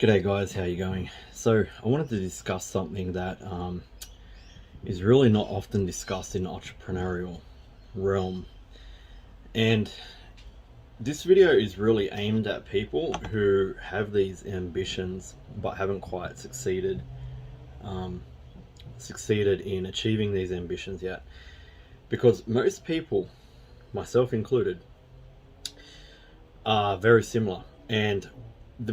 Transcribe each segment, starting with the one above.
G'day guys, how you going? So I wanted to discuss something that is really not often discussed in the entrepreneurial realm. And this video is really aimed at people who have these ambitions but haven't quite succeeded in achieving these ambitions yet. Because most people, myself included, are very similar, and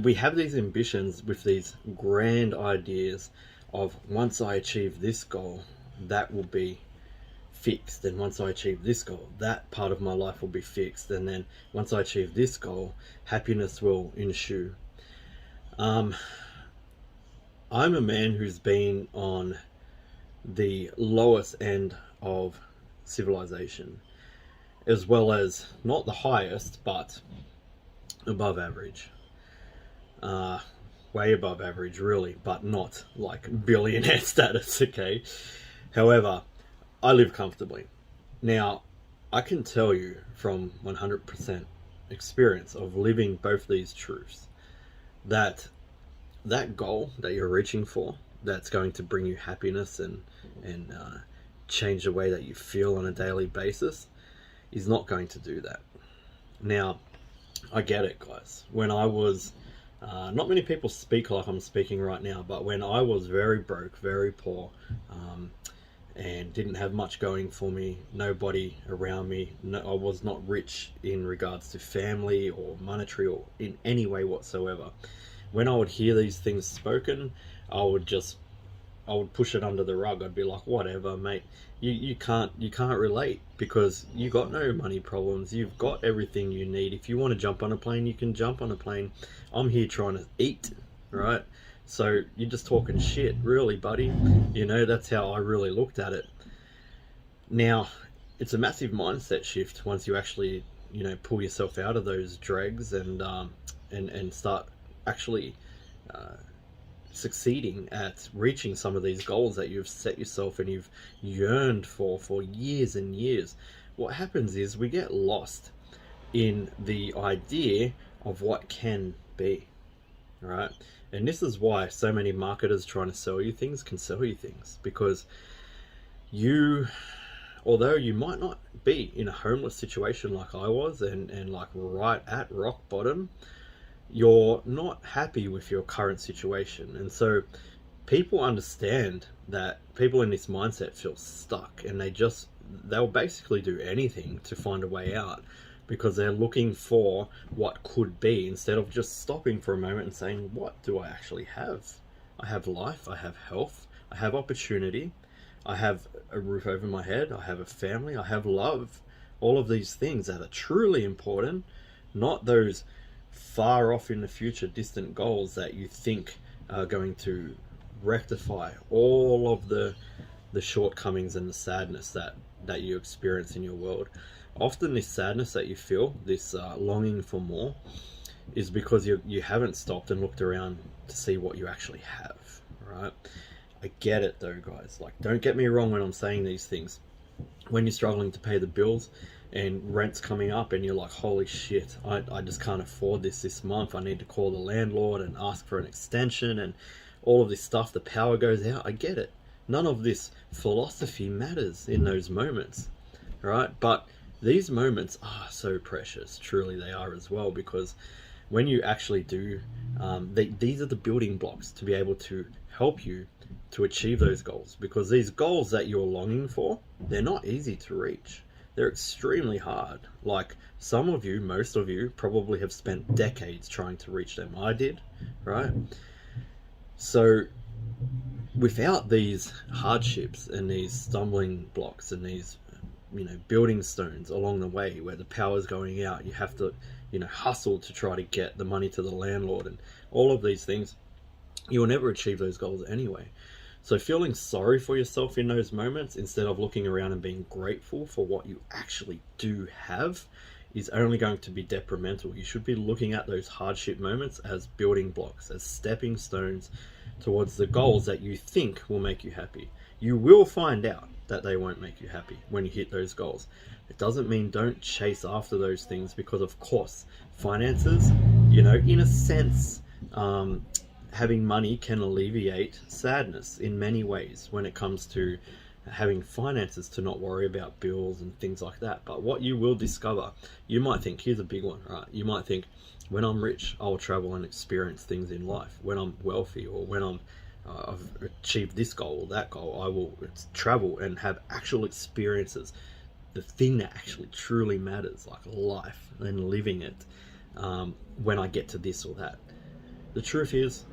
we have these ambitions with these grand ideas of, once I achieve this goal, that will be fixed, and once I achieve this goal, that part of my life will be fixed, and then once I achieve this goal, happiness will ensue. I'm a man who's been on the lowest end of civilization, as well as not the highest, but above average. Way above average, really, but not like billionaire status, okay? However, I live comfortably. Now, I can tell you from 100% experience of living both these truths that that goal that you're reaching for, that's going to bring you happiness and change the way that you feel on a daily basis, is not going to do that. Now, I get it, guys. When I was not many people speak like I'm speaking right now, but when I was very broke, very poor, and didn't have much going for me, nobody around me, I was not rich in regards to family or monetary or in any way whatsoever. When I would hear these things spoken, I would push it under the rug. I'd be like, whatever, mate. You can't relate, because you got no money problems. You've got everything you need. If you want to jump on a plane, you can jump on a plane. I'm here trying to eat, right? So you're just talking shit, really, buddy. You know, that's how I really looked at it. Now, it's a massive mindset shift once you actually, pull yourself out of those dregs and start actually succeeding at reaching some of these goals that you've set yourself and you've yearned for years and years. What happens is we get lost in the idea of what can be, right? And this is why so many marketers trying to sell you things can sell you things, because although you might not be in a homeless situation like I was and like right at rock bottom, you're not happy with your current situation. And so people understand that people in this mindset feel stuck, and they'll basically do anything to find a way out, because they're looking for what could be, instead of just stopping for a moment and saying, what do I actually have? I have life, I have health, I have opportunity, I have a roof over my head, I have a family, I have love. All of these things that are truly important, not those far off in the future distant goals that you think are going to rectify all of the shortcomings and the sadness that you experience in your world. Often this sadness that you feel, this longing for more, is because you haven't stopped and looked around to see what you actually have, right? I get it though, guys. Like, don't get me wrong when I'm saying these things. When you're struggling to pay the bills and rent's coming up and you're like, holy shit, I just can't afford this month. I need to call the landlord and ask for an extension and all of this stuff. The power goes out. I get it. None of this philosophy matters in those moments, right? But these moments are so precious. Truly they are as well, because when you actually do, these are the building blocks to be able to help you to achieve those goals. Because these goals that you're longing for, they're not easy to reach. They're extremely hard. Like, some of you, most of you, probably have spent decades trying to reach them. I did, right? So without these hardships and these stumbling blocks and these building stones along the way where the power's going out, you have to hustle to try to get the money to the landlord and all of these things, you will never achieve those goals anyway. So feeling sorry for yourself in those moments, instead of looking around and being grateful for what you actually do have, is only going to be detrimental. You should be looking at those hardship moments as building blocks, as stepping stones towards the goals that you think will make you happy. You will find out that they won't make you happy when you hit those goals. It doesn't mean don't chase after those things, because of course finances, in a sense, having money can alleviate sadness in many ways when it comes to having finances, to not worry about bills and things like that. But what you will discover, you might think, here's a big one, right? You might think, when I'm rich, I'll travel and experience things in life. When I'm wealthy, or when I've achieved this goal or that goal, I will travel and have actual experiences, the thing that actually truly matters, like life and living it, when I get to this or that. The truth is,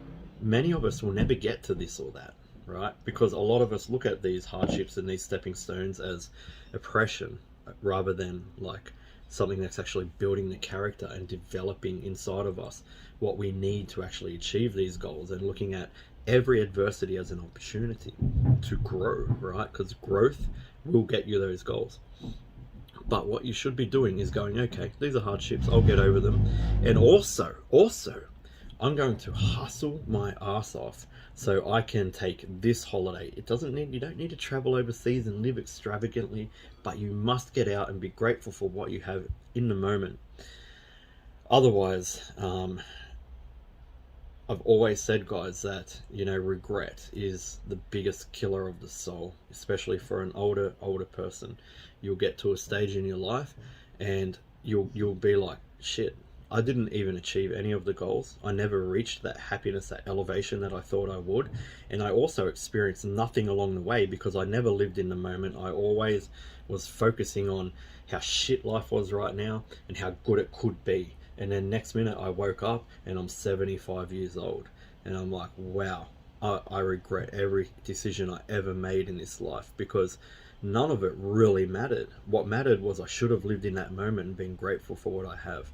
many of us will never get to this or that, right? Because a lot of us look at these hardships and these stepping stones as oppression, rather than like something that's actually building the character and developing inside of us what we need to actually achieve these goals, and looking at every adversity as an opportunity to grow, right? Because growth will get you those goals. But what you should be doing is going, okay, these are hardships, I'll get over them. And also, I'm going to hustle my ass off so I can take this holiday. You don't need to travel overseas and live extravagantly, but you must get out and be grateful for what you have in the moment. Otherwise, I've always said, guys, that, regret is the biggest killer of the soul, especially for an older person. You'll get to a stage in your life and you'll be like, shit, I didn't even achieve any of the goals. I never reached that happiness, that elevation that I thought I would. And I also experienced nothing along the way because I never lived in the moment. I always was focusing on how shit life was right now and how good it could be. And then next minute I woke up and I'm 75 years old. And I'm like, wow, I regret every decision I ever made in this life, because none of it really mattered. What mattered was I should have lived in that moment and been grateful for what I have.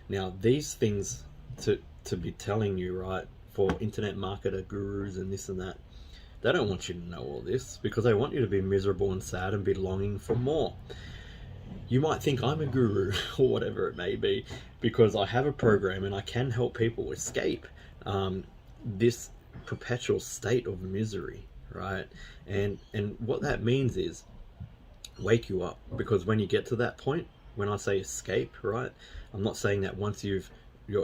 Now, these things to be telling you, right, for internet marketer gurus and this and that, they don't want you to know all this because they want you to be miserable and sad and be longing for more. You might think I'm a guru or whatever it may be because I have a program and I can help people escape this perpetual state of misery, right? And what that means is wake you up, because when you get to that point, when I say escape, right, I'm not saying that once you're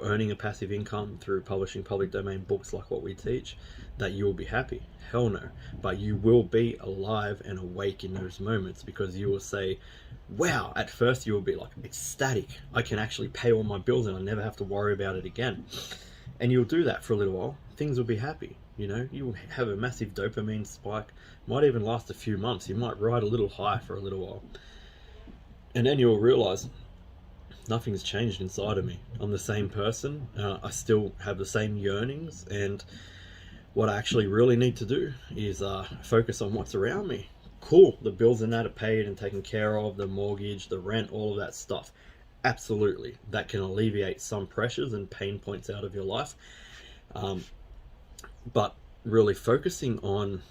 earning a passive income through publishing public domain books like what we teach, that you will be happy. Hell no. But you will be alive and awake in those moments, because you will say, wow, at first you will be like ecstatic. I can actually pay all my bills and I never have to worry about it again. And you'll do that for a little while. Things will be happy. You will have a massive dopamine spike. Might even last a few months. You might ride a little high for a little while. And then you'll realize nothing's changed inside of me. I'm the same person. I still have the same yearnings, and what I actually really need to do is focus on what's around me. Cool, the bills and that are paid and taken care of, the mortgage, the rent, all of that stuff. Absolutely, that can alleviate some pressures and pain points out of your life. But really focusing on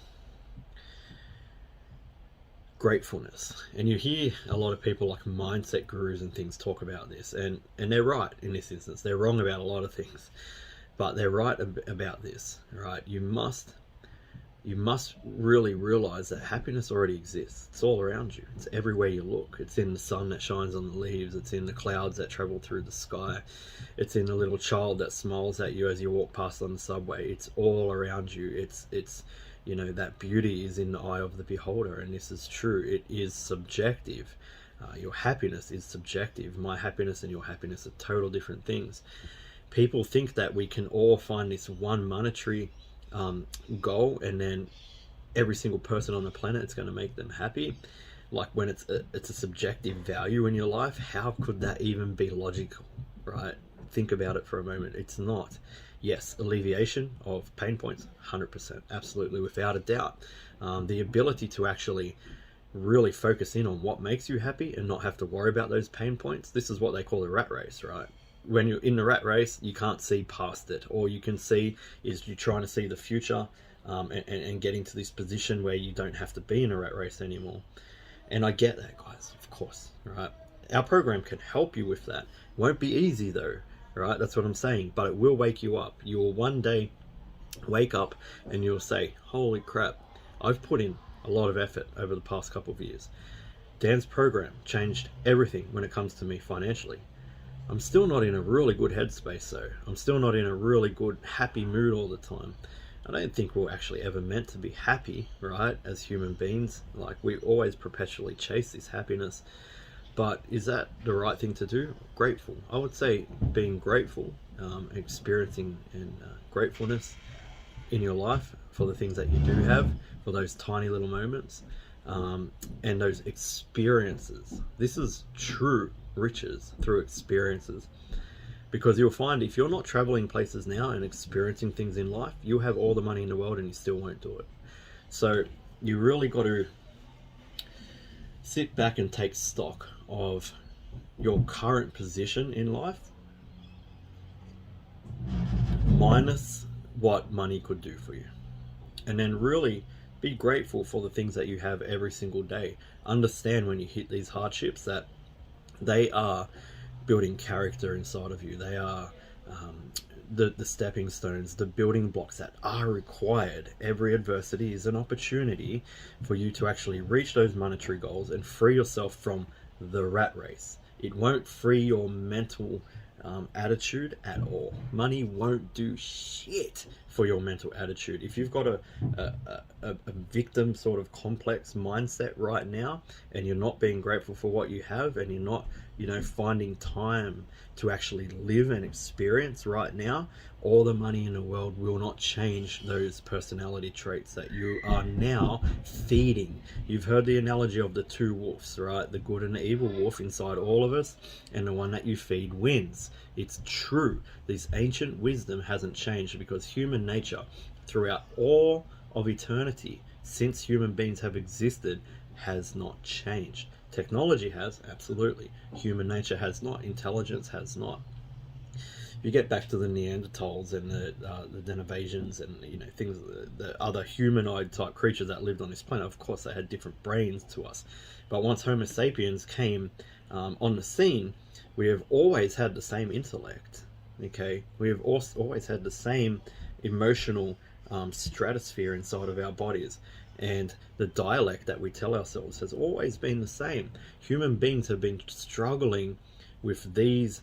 gratefulness. And you hear a lot of people like mindset gurus and things talk about this, and they're right in this instance. They're wrong about a lot of things, but they're right about this, right? You must really realize that happiness already exists. It's all around you. It's everywhere you look. It's in the sun that shines on the leaves. It's in the clouds that travel through the sky. It's in the little child that smiles at you as you walk past on the subway. It's all around you. It's that beauty is in the eye of the beholder, and this is true. It is subjective. Your happiness is subjective. My happiness and your happiness are total different things. People think that we can all find this one monetary goal, and then every single person on the planet is going to make them happy. Like, when it's a subjective value in your life, how could that even be logical, right? Think about it for a moment. It's not. Yes, alleviation of pain points, 100%, absolutely, without a doubt. The ability to actually really focus in on what makes you happy and not have to worry about those pain points. This is what they call the rat race, right? When you're in the rat race, you can't see past it. All you can see is you're trying to see the future and getting to this position where you don't have to be in a rat race anymore. And I get that, guys, of course, right? Our program can help you with that. It won't be easy though, right? That's what I'm saying, but it will wake you up. You will one day wake up and you'll say, holy crap, I've put in a lot of effort over the past couple of years. Dan's program changed everything when it comes to me financially. I'm still not in a really good headspace though. I'm still not in a really good, happy mood all the time. I don't think we're actually ever meant to be happy, right? As human beings, like we always perpetually chase this happiness. But is that the right thing to do? Grateful. I would say being grateful, experiencing and gratefulness in your life for the things that you do have, for those tiny little moments, and those experiences. This is true riches through experiences. Because you'll find if you're not traveling places now and experiencing things in life, you'll have all the money in the world and you still won't do it. So you really got to sit back and take stock of your current position in life minus what money could do for you, and then really be grateful for the things that you have every single day. Understand when you hit these hardships that they are building character inside of you. They are the stepping stones, the building blocks that are required. Every adversity is an opportunity for you to actually reach those monetary goals and free yourself from the rat race. It won't free your mental attitude at all. Money won't do shit for your mental attitude. If you've got a victim sort of complex mindset right now, and you're not being grateful for what you have, and you're not, finding time to actually live and experience right now, all the money in the world will not change those personality traits that you are now feeding. You've heard the analogy of the two wolves, right? The good and the evil wolf inside all of us, and the one that you feed wins. It's true. This ancient wisdom hasn't changed, because human nature throughout all of eternity, since human beings have existed, has not changed. Technology has, absolutely. Human nature has not. Intelligence has not. If you get back to the Neanderthals and the Denovasians and things, the other humanoid type creatures that lived on this planet, of course they had different brains to us. But once Homo sapiens came on the scene, we have always had the same intellect. Okay, we have always had the same emotional stratosphere inside of our bodies, and the dialect that we tell ourselves has always been the same. Human beings have been struggling with these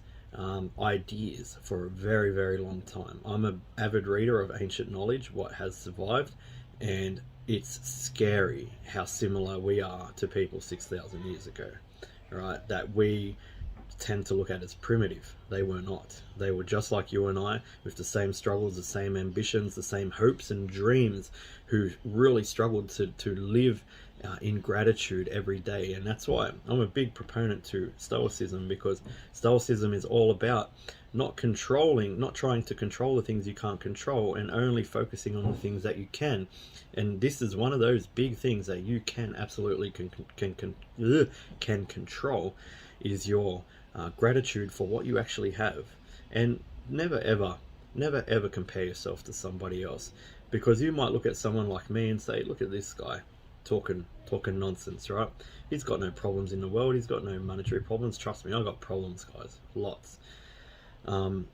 ideas for a very, very long time. I'm an avid reader of ancient knowledge, what has survived, and it's scary how similar we are to people 6,000 years ago, right? That we tend to look at as primitive. They were not. They were just like you and I, with the same struggles, the same ambitions, the same hopes and dreams, who really struggled to live in gratitude every day. And that's why I'm a big proponent to Stoicism, because Stoicism is all about not trying to control the things you can't control, and only focusing on the things that you can. And this is one of those big things that you can absolutely can control, is your gratitude for what you actually have. And never ever compare yourself to somebody else, because you might look at someone like me and say, look at this guy talking nonsense, right? He's got no problems in the world, he's got no monetary problems. Trust me, I've got problems, guys, lots. And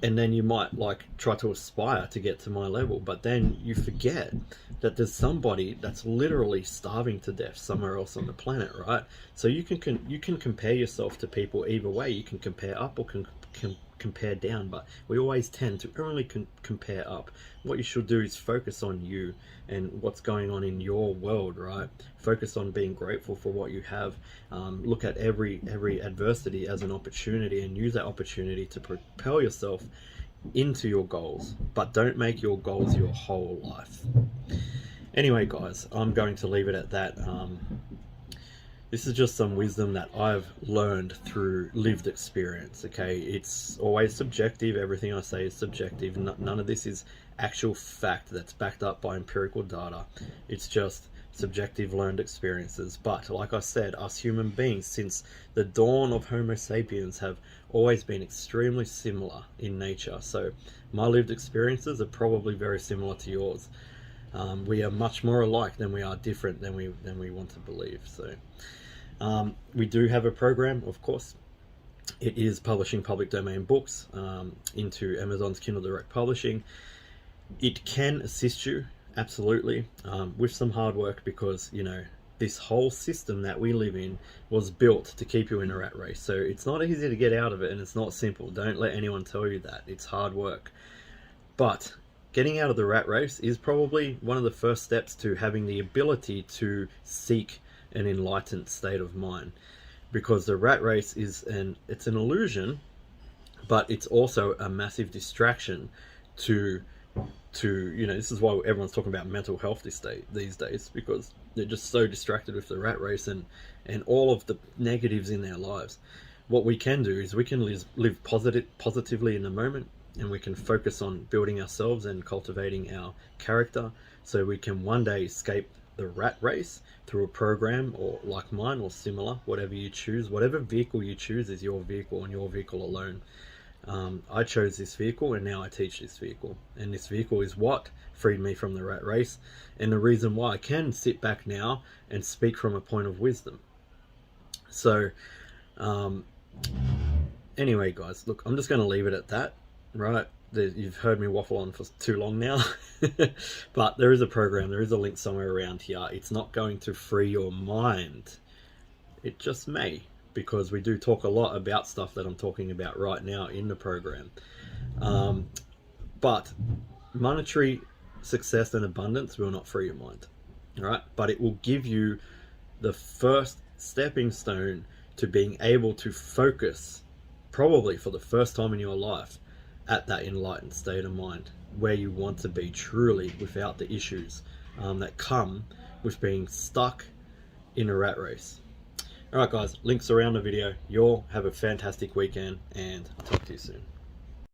then you might try to aspire to get to my level, but then you forget that there's somebody that's literally starving to death somewhere else on the planet, right? So you can compare yourself to people either way. You can compare up or can compare down, but we always tend to only compare up. What you should do is focus on you and what's going on in your world, right? Focus on being grateful for what you have. Look at every adversity as an opportunity, and use that opportunity to propel yourself into your goals, but don't make your goals your whole life. Anyway, guys, I'm going to leave it at that. This is just some wisdom that I've learned through lived experience, okay? It's always subjective. Everything I say is subjective. None of this is actual fact that's backed up by empirical data. It's just subjective learned experiences. But like I said, us human beings, since the dawn of Homo sapiens, have always been extremely similar in nature. So my lived experiences are probably very similar to yours. We are much more alike than we are different than we want to believe. So we do have a program, of course. It is publishing public domain books into Amazon's Kindle Direct Publishing. It can assist you, absolutely, with some hard work, because this whole system that we live in was built to keep you in a rat race. So it's not easy to get out of it, and it's not simple. Don't let anyone tell you that. It's hard work. But getting out of the rat race is probably one of the first steps to having the ability to seek an enlightened state of mind. Because the rat race it's an illusion, but it's also a massive distraction to this is why everyone's talking about mental health these days, because they're just so distracted with the rat race and all of the negatives in their lives. What we can do is we can live positively in the moment, and we can focus on building ourselves and cultivating our character, so we can one day escape the rat race through a program, or like mine, or similar, whatever you choose. Whatever vehicle you choose is your vehicle, and your vehicle alone. I chose this vehicle, and now I teach this vehicle, and this vehicle is what freed me from the rat race, and the reason why I can sit back now and speak from a point of wisdom. So anyway, guys, look, I'm just going to leave it at that, right? You've heard me waffle on for too long now. But there is a program, there is a link somewhere around here. It's not going to free your mind, it just may, because we do talk a lot about stuff that I'm talking about right now in the program. But monetary success and abundance will not free your mind, all right? But it will give you the first stepping stone to being able to focus, probably for the first time in your life, at that enlightened state of mind where you want to be truly, without the issues that come with being stuck in a rat race. Alright guys, links around the video. You all have a fantastic weekend, and I'll talk to you soon.